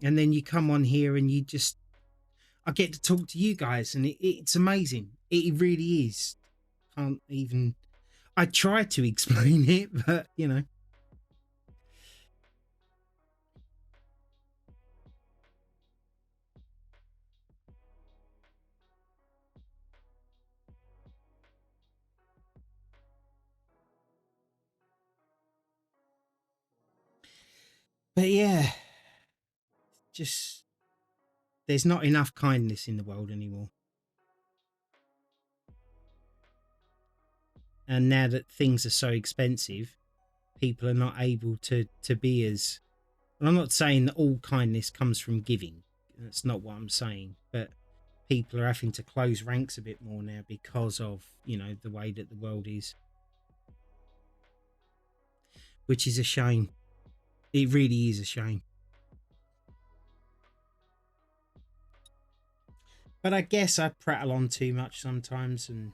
And then you come on here and I get to talk to you guys, and it's amazing. It really is. Can't even. I try to explain it, but you know. But yeah, just there's not enough kindness in the world anymore. And now that things are so expensive, people are not able to be as. And I'm not saying that all kindness comes from giving. That's not what I'm saying. But people are having to close ranks a bit more now because of the way that the world is, which is a shame. It really is a shame. But I guess I prattle on too much sometimes, and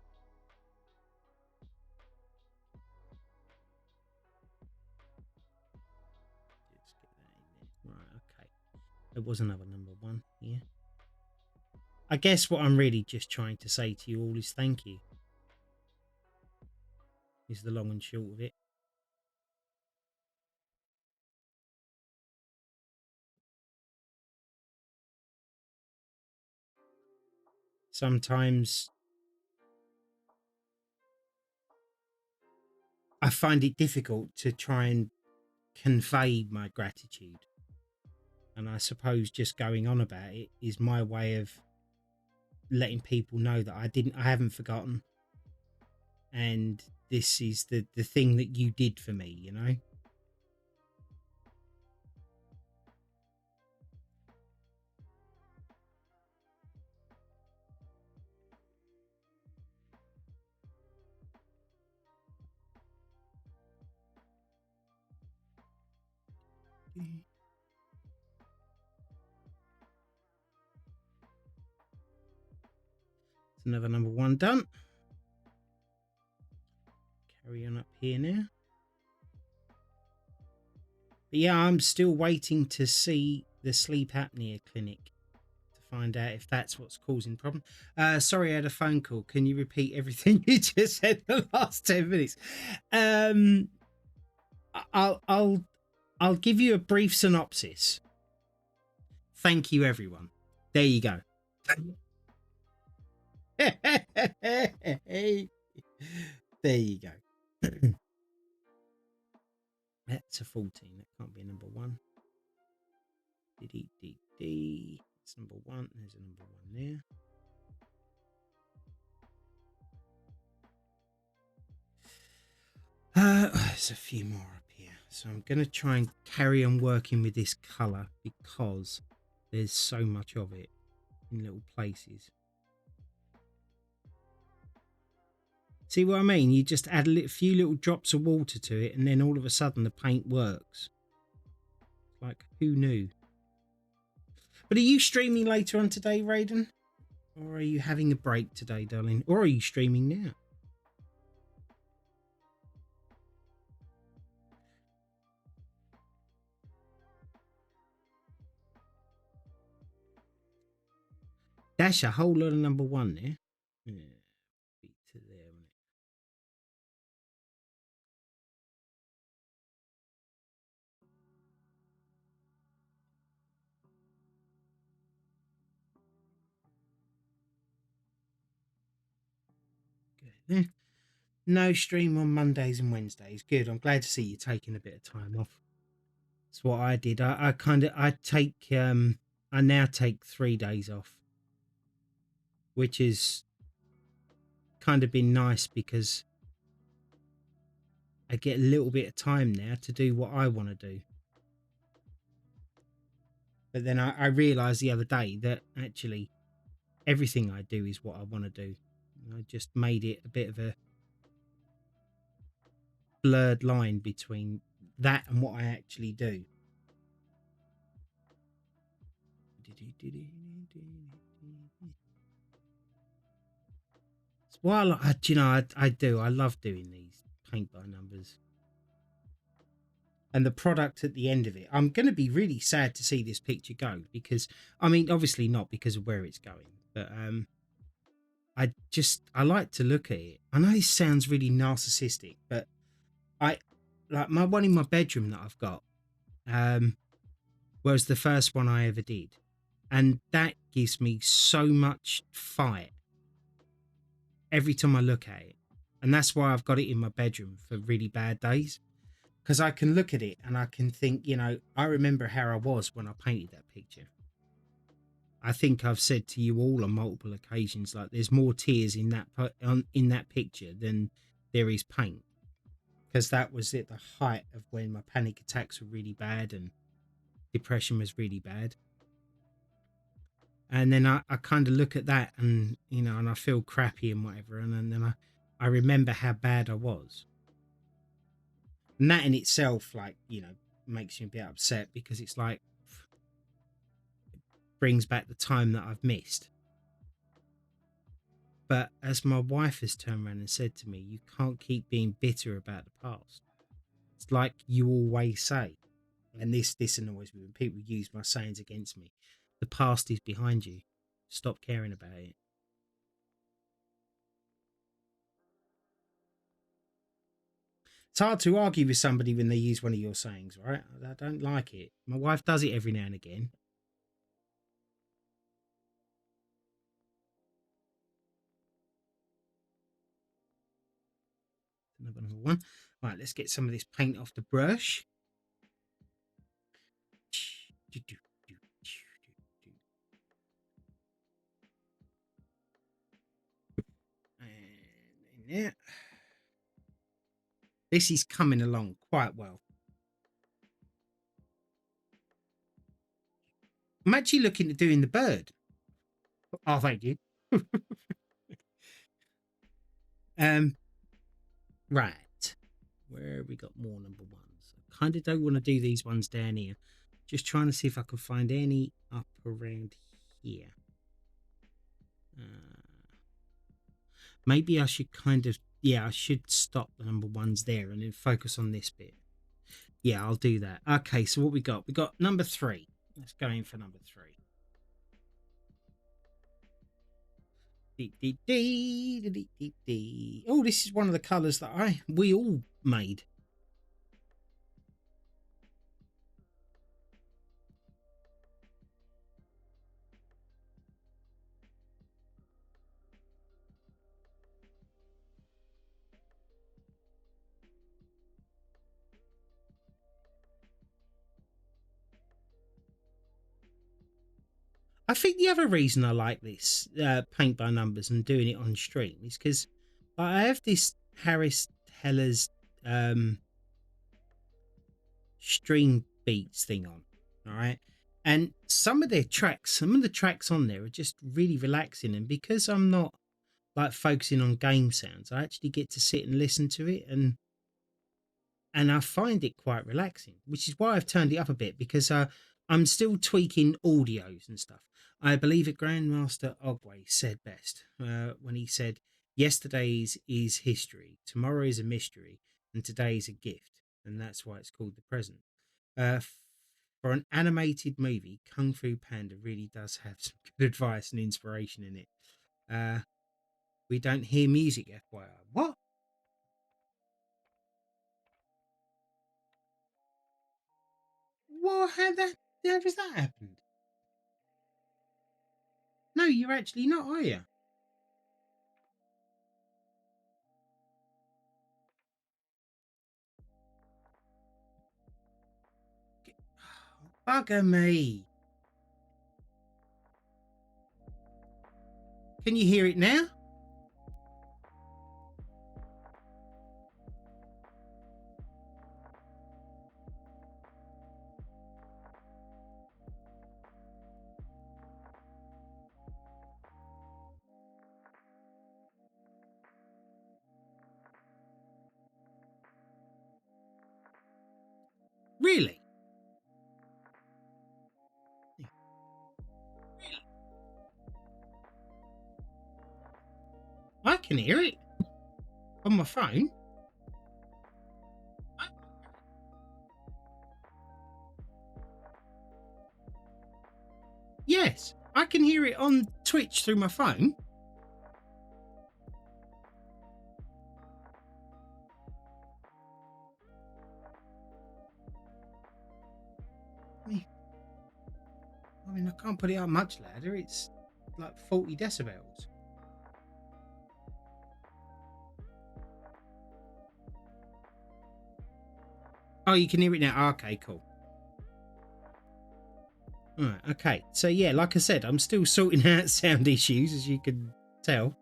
let's get that in there. Right, okay. It was another number one. Yeah. I guess what I'm really just trying to say to you all is thank you. Is the long and short of it. Sometimes I find it difficult to try and convey my gratitude. And I suppose just going on about it is my way of letting people know that I haven't forgotten, and this is the thing that you did for me. It's another number one done. Carry on up here now. But yeah, I'm still waiting to see the sleep apnea clinic to find out if that's what's causing the problem. Sorry, I had a phone call. Can you repeat everything you just said the last 10 minutes? Um, I'll give you a brief synopsis. Thank you, everyone. There you go. There you go. That's a 14. That can't be a number one. D. It's number one. There's a number one there. There's a few more up here. So I'm going to try and carry on working with this colour because there's so much of it in little places. See what I mean? You just add a few little drops of water to it, and then all of a sudden the paint works. Like, who knew? But are you streaming later on today, Raiden? Or are you having a break today, darling? Or are you streaming now? That's a whole lot of number one there. Yeah, beat to there, isn't it? Good. There. No stream on Mondays and Wednesdays. Good. I'm glad to see you taking a bit of time off. That's what I did. I now take 3 days off, which is kind of been nice because I get a little bit of time now to do what I want to do. But then I realized the other day that actually everything I do is what I want to do. I just made it a bit of a blurred line between that and what I actually do. Well, I do. I love doing these paint by numbers. and the product at the end of it. I'm going to be really sad to see this picture go, because I mean, obviously not because of where it's going, but I like to look at it. I know this sounds really narcissistic, but I like my one in my bedroom that I've got was the first one I ever did, and that gives me so much fight every time I look at it. And that's why I've got it in my bedroom for really bad days, because I can look at it and I can think, I remember how I was when I painted that picture. I think I've said to you all on multiple occasions, like, there's more tears in that picture than there is paint, because that was at the height of when my panic attacks were really bad and depression was really bad. And then I kind of look at that, and and I feel crappy and whatever, and then I remember how bad I was, and that in itself, like, makes me a bit upset, because it's like, brings back the time that I've missed. But as my wife has turned around and said to me, you can't keep being bitter about the past. It's like you always say, and this annoys me when people use my sayings against me. The past is behind you. Stop caring about it. It's hard to argue with somebody when they use one of your sayings, right? I don't like it. My wife does it every now and again. Another one. Right, let's get some of this paint off the brush. And in there. This is coming along quite well. I'm actually looking at doing the bird. Oh, thank you. Right. Where have we got more number ones? I kind of don't want to do these ones down here. Just trying to see if I can find any up around here. Maybe I should I should stop the number ones there and then focus on this bit. Yeah, I'll do that. Okay, so what we got? We got number 3. Let's go in for number 3. Oh, this is one of the colours that we all made. I think the other reason I like this paint by numbers and doing it on stream is because I have this Harris Heller's stream beats thing on, all right, and some of the tracks on there are just really relaxing, and because I'm not like focusing on game sounds, I actually get to sit and listen to it, and I find it quite relaxing, which is why I've turned it up a bit, because I'm still tweaking audios and stuff. I believe it Grandmaster Ogway said best when he said, yesterday's is history, tomorrow is a mystery, and today is a gift. And that's why it's called the present. Uh, for an animated movie, Kung Fu Panda really does have some good advice and inspiration in it. We don't hear music, FYI. What? What? How has that happened? No, you're actually not, are you? Bugger me. Can you hear it now? Really? I can hear it on my phone. Yes, I can hear it on Twitch through my phone. I mean, I can't put it up much louder. It's like 40 decibels. Oh, you can hear it now. Okay, cool. All right, okay. So yeah, like I said, I'm still sorting out sound issues, as you can tell.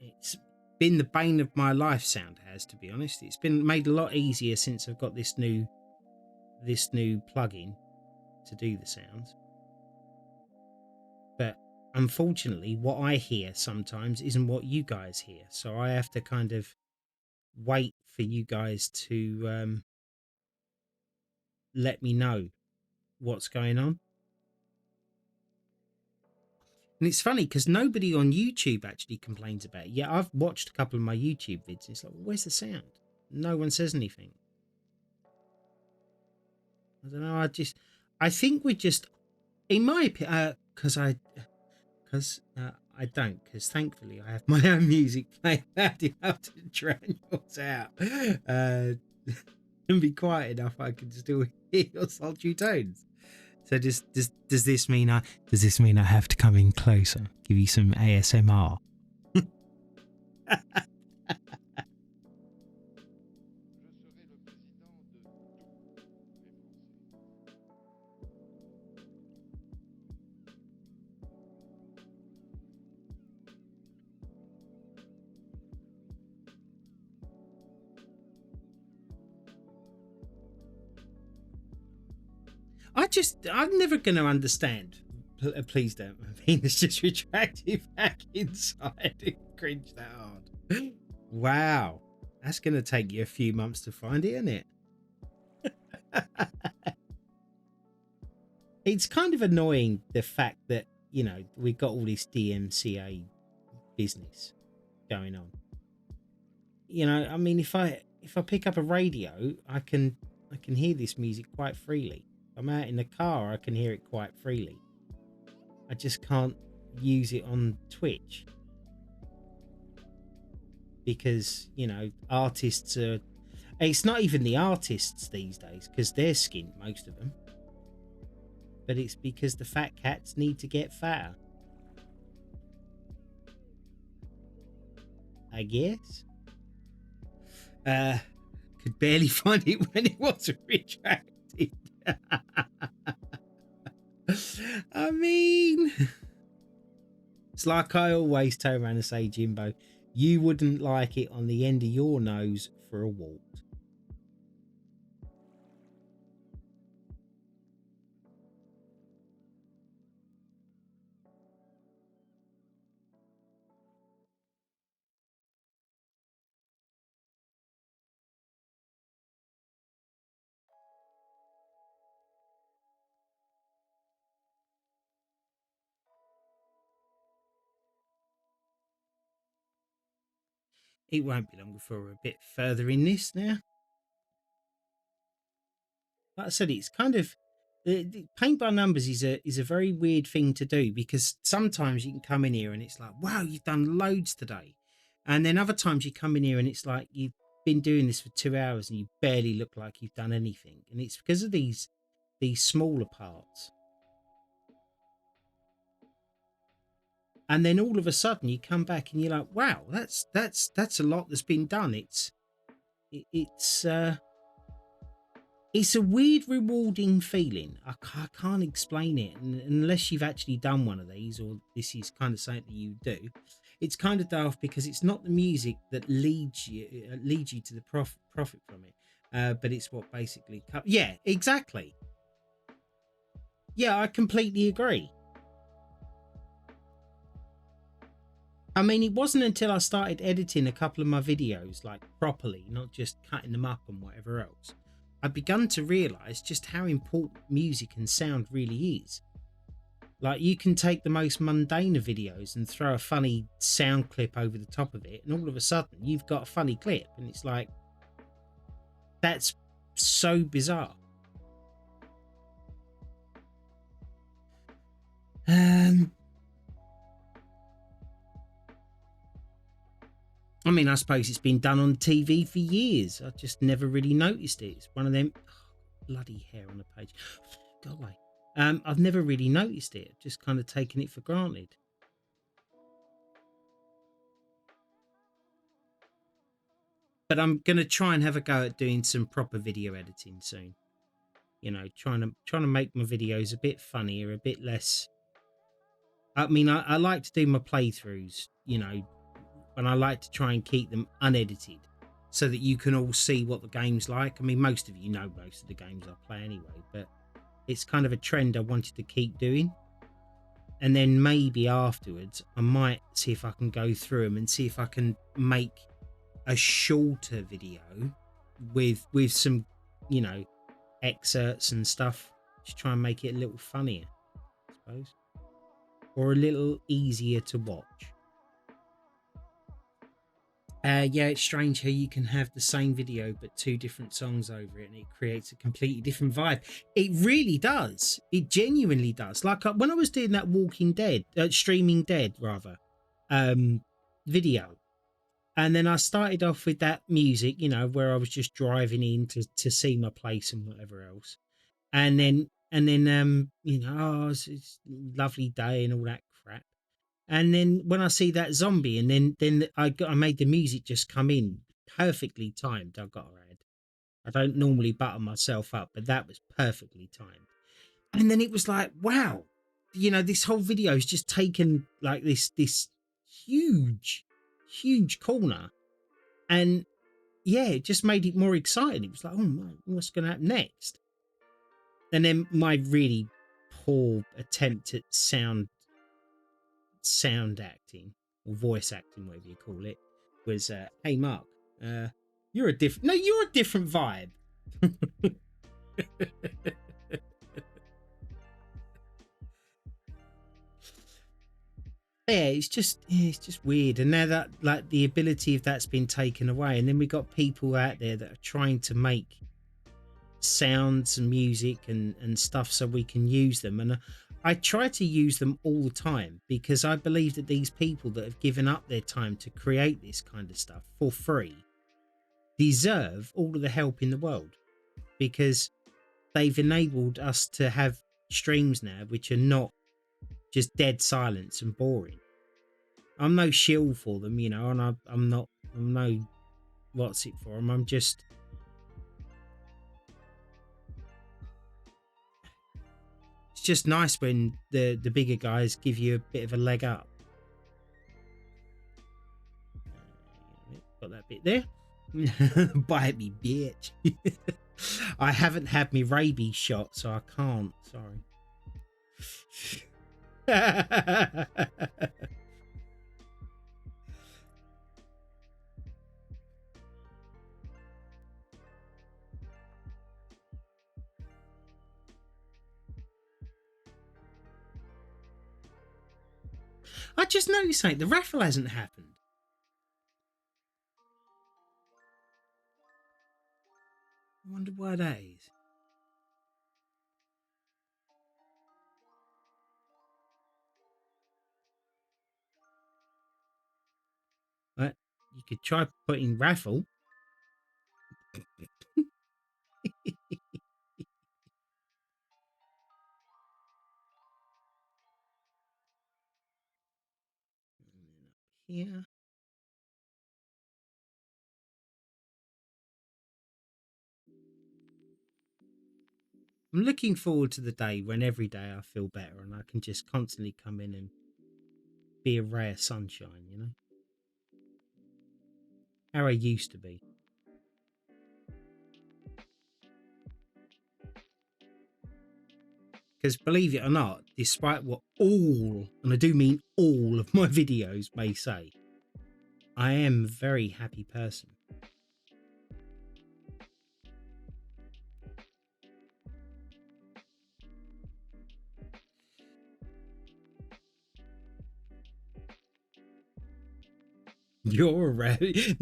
It's been the bane of my life, sound has, to be honest. It's been made a lot easier since I've got this new plugin to do the sounds. But unfortunately, what I hear sometimes isn't what you guys hear. So I have to kind of wait for you guys to let me know what's going on. And it's funny because nobody on YouTube actually complains about it. Yeah, I've watched a couple of my YouTube vids. It's like, well, where's the sound? No one says anything. I don't know. I think we're just, in my opinion, because I don't, because thankfully I have my own music playing loud enough to drown yours out and be quiet enough I can still hear your sultry tones. So does this mean I have to come in closer, give you some ASMR? I'm never going to understand. Please don't. Venus just retracted back inside and cringed that hard. Wow. That's going to take you a few months to find it, isn't it? It's kind of annoying, the fact that, you know, we've got all this DMCA business going on. You know, I mean, if I pick up a radio, I can hear this music quite freely. I'm out in the car, I can hear it quite freely. I just can't use it on Twitch because, you know, artists are, it's not even the artists these days because they're skint, most of them, but it's because the fat cats need to get fatter, I guess. Could barely find it when it was retracted. I mean, it's like I always turn around and say, Jimbo, you wouldn't like it on the end of your nose for a walk. It won't be long before we're a bit further in this now. Like I said, it's kind of, paint by numbers is a very weird thing to do, because sometimes you can come in here and it's like, wow, you've done loads today, and then other times you come in here and it's like you've been doing this for 2 hours and you barely look like you've done anything, and it's because of these smaller parts. And then all of a sudden you come back and you're like, wow, that's a lot that's been done. It's a weird, rewarding feeling. I can't explain it unless you've actually done one of these, or this is kind of something that you do. It's kind of daft because it's not the music that leads you to the profit from it, but it's what basically. Yeah, exactly. Yeah, I completely agree. I mean, it wasn't until I started editing a couple of my videos, like properly, not just cutting them up and whatever else, I've begun to realise just how important music and sound really is. Like, you can take the most mundane of videos and throw a funny sound clip over the top of it, and all of a sudden you've got a funny clip, and it's like, That's so bizarre. I mean, I suppose it's been done on TV for years. I just never really noticed it. It's one of them. Oh, bloody hair on the page. Go away. I've never really noticed it. I've just kind of taken it for granted. But I'm gonna try and have a go at doing some proper video editing soon. You know, trying to make my videos a bit funnier, a bit less. I mean, I like to do my playthroughs, you know, and I like to try and keep them unedited so that you can all see what the game's like. I mean, most of you know most of the games I play anyway, but it's kind of a trend I wanted to keep doing. And then maybe afterwards, I might see if I can go through them and see if I can make a shorter video with some, you know, excerpts and stuff. Just try and make it a little funnier, I suppose, or a little easier to watch. Yeah, it's strange how you can have the same video but two different songs over it, and it creates a completely different vibe. It really does. It genuinely does. Like when I was doing that Walking Dead, Streaming Dead rather, video, and then I started off with that music, you know, where I was just driving in to see my place and whatever else, and then you know, oh, it's a lovely day and all that crap. And then when I see that zombie, and then I made the music just come in perfectly timed. I got around. I don't normally butter myself up, but that was perfectly timed. And then it was like, wow, you know, this whole video is just taken like this huge corner, and yeah, it just made it more exciting. It was like, oh man, what's going to happen next? And then my really poor attempt at sound acting or voice acting, whatever you call it, was hey Mark, you're a different vibe. Yeah, it's just weird. And now that, like, the ability of that's been taken away, and then we got people out there that are trying to make sounds and music and stuff so we can use them. And I try to use them all the time because I believe that these people that have given up their time to create this kind of stuff for free deserve all of the help in the world, because they've enabled us to have streams now which are not just dead silence and boring. I'm no shill for them, you know, and I'm no what's it for them. I'm just, it's just nice when the bigger guys give you a bit of a leg up. Got that bit there. Bite me, bitch. I haven't had my rabies shot, so I can't. Sorry. I just noticed something. The raffle hasn't happened. I wonder why that is. But you could try putting raffle. Here. I'm looking forward to the day when every day I feel better and I can just constantly come in and be a ray of sunshine, you know? How I used to be. Because believe it or not, despite what all, and I do mean all of my videos may say, I am a very happy person. You're a ray.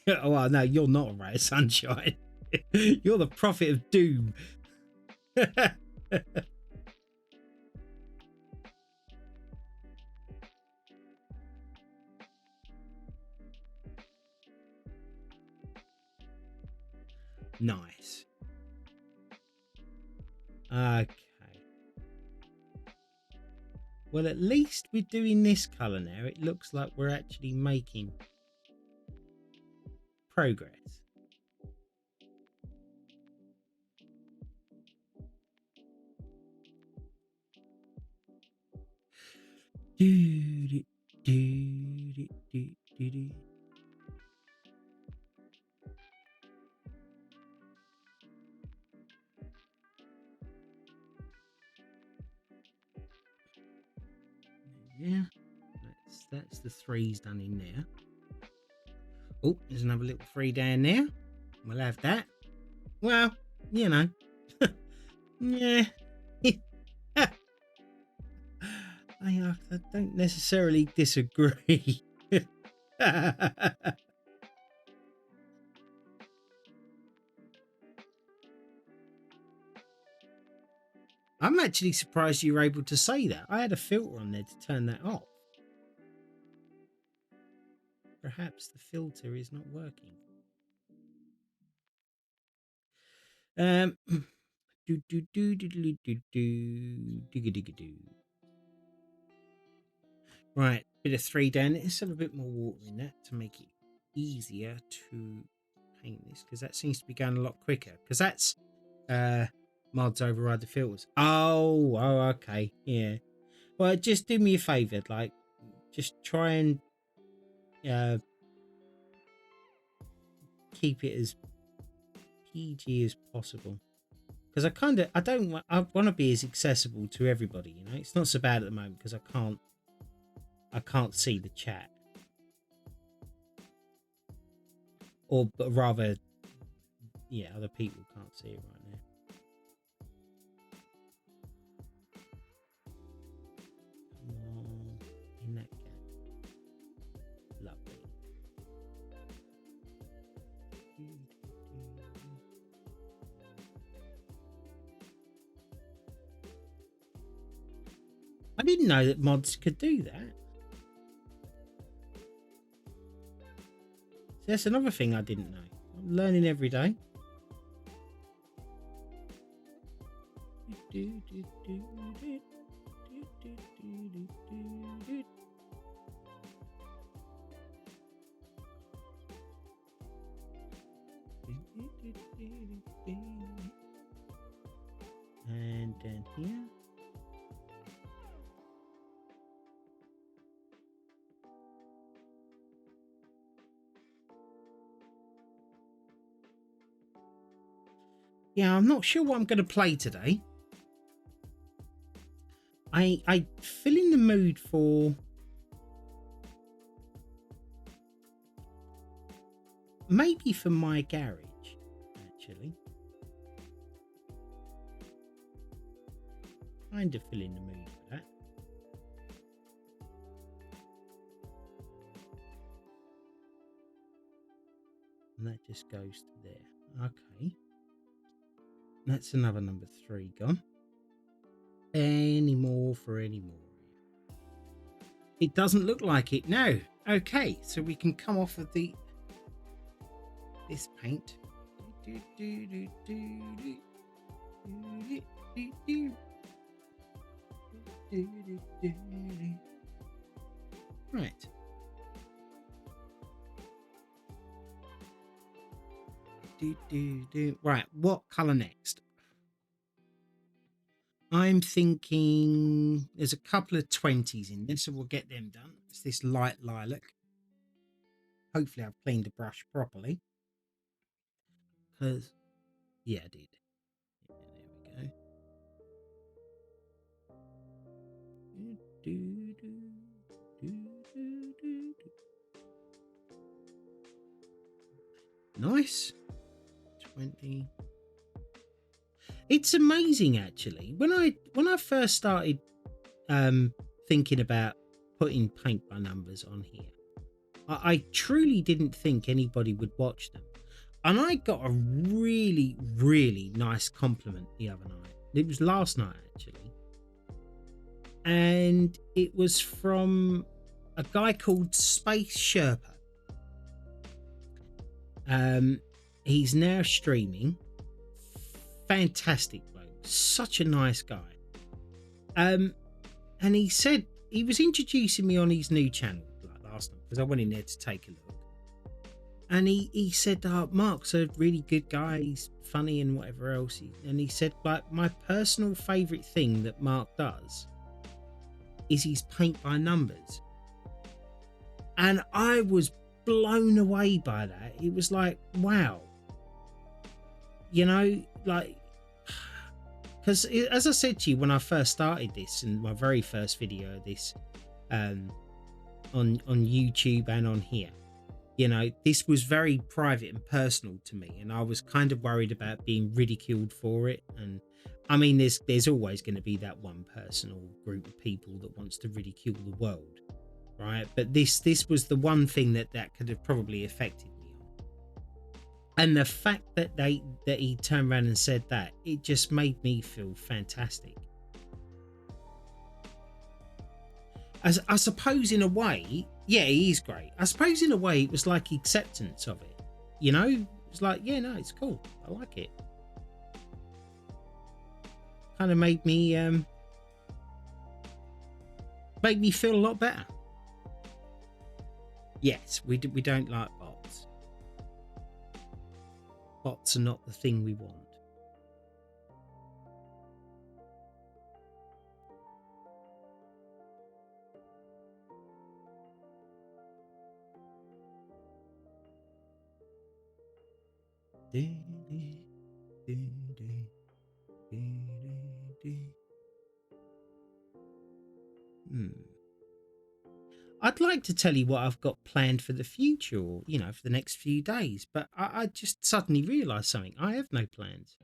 Oh, well, no, you're not a ray of sunshine. You're the prophet of doom. Nice. Okay. Well, at least we're doing this colour now. It looks like we're actually making progress. Yeah, that's the 3's done in there. Oh, there's another little 3 down there. We'll have that. Well, you know. Yeah. I don't necessarily disagree. I'm actually surprised you were able to say that. I had a filter on there to turn that off. Perhaps the filter is not working. Right, bit of 3 down. Let's have a bit more water in that to make it easier to paint this, because that seems to be going a lot quicker. Because that's mods override the filters. Oh, okay, yeah. Well, just do me a favor, like, just try and keep it as PG as possible. Because I want to be as accessible to everybody. You know, it's not so bad at the moment because I can't see the chat, but rather, yeah, other people can't see it right now. Come on, in that gap. Lovely. I didn't know that mods could do that. So that's another thing I didn't know. I'm learning every day. And then here. Yeah, I'm not sure what I'm going to play today. I feel in the mood for maybe for my garage, actually. Kind of feel in the mood for that. And that just goes to there. Okay. That's another number 3 gone. Any more for any more? It doesn't look like it. No. Okay, so we can come off of this paint. Right. Right, what colour next? I'm thinking there's a couple of 20s in there, so we'll get them done. It's this light lilac. Hopefully I've cleaned the brush properly. Because, yeah, I did. Yeah, there we go. Nice. 20. It's amazing, actually. When I first started thinking about putting paint by numbers on here, I truly didn't think anybody would watch them. And I got a really, really nice compliment the other night. It was last night, actually. And it was from a guy called Space Sherpa. He's now streaming. Fantastic bloke. Such a nice guy. And he said he was introducing me on his new channel like last night because I went in there to take a look. And he said, Mark's a really good guy. He's funny and whatever else. And he said, like, my personal favourite thing that Mark does is his paint by numbers. And I was blown away by that. It was like, wow. You know, like, because as I said to you when I first started this, and my very first video of this on YouTube and on here, you know, this was very private and personal to me, and I was kind of worried about being ridiculed for it. And I mean, there's always going to be that one person or group of people that wants to ridicule the world, right? But this was the one thing that could have probably affected me on. And the fact that he turned around and said that, it just made me feel fantastic. As I suppose in a way, yeah, he is great. I suppose in a way it was like acceptance of it. You know, it's like, yeah, no, it's cool. I like it. Kind of made me feel a lot better. Yes, we don't like bots. Bots are not the thing we want. I'd like to tell you what I've got planned for the future, or, you know, for the next few days, but I just suddenly realised something. I have no plans.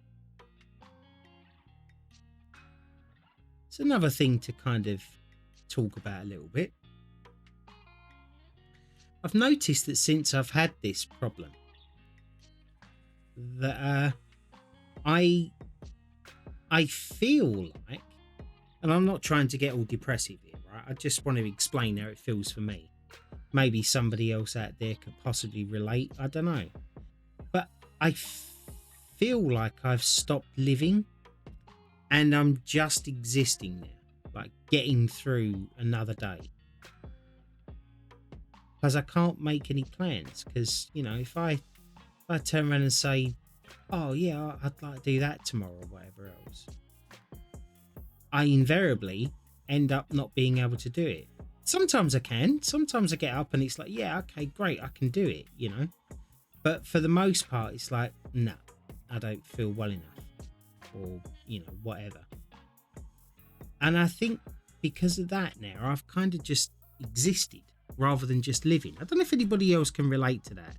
It's another thing to kind of talk about a little bit. I've noticed that since I've had this problem, that I feel like, and I'm not trying to get all depressive here, right? I just want to explain how it feels for me. Maybe somebody else out there could possibly relate. I don't know. But I feel like I've stopped living and I'm just existing now, like getting through another day. Because I can't make any plans. Because, you know, if I turn around and say, oh yeah, I'd like to do that tomorrow or whatever else, I invariably end up not being able to do it. Sometimes I can. Sometimes I get up and it's like, yeah, okay, great, I can do it, you know. But for the most part, it's like, no, I don't feel well enough, or, you know, whatever. And I think because of that now, I've kind of just existed rather than just living. I don't know if anybody else can relate to that.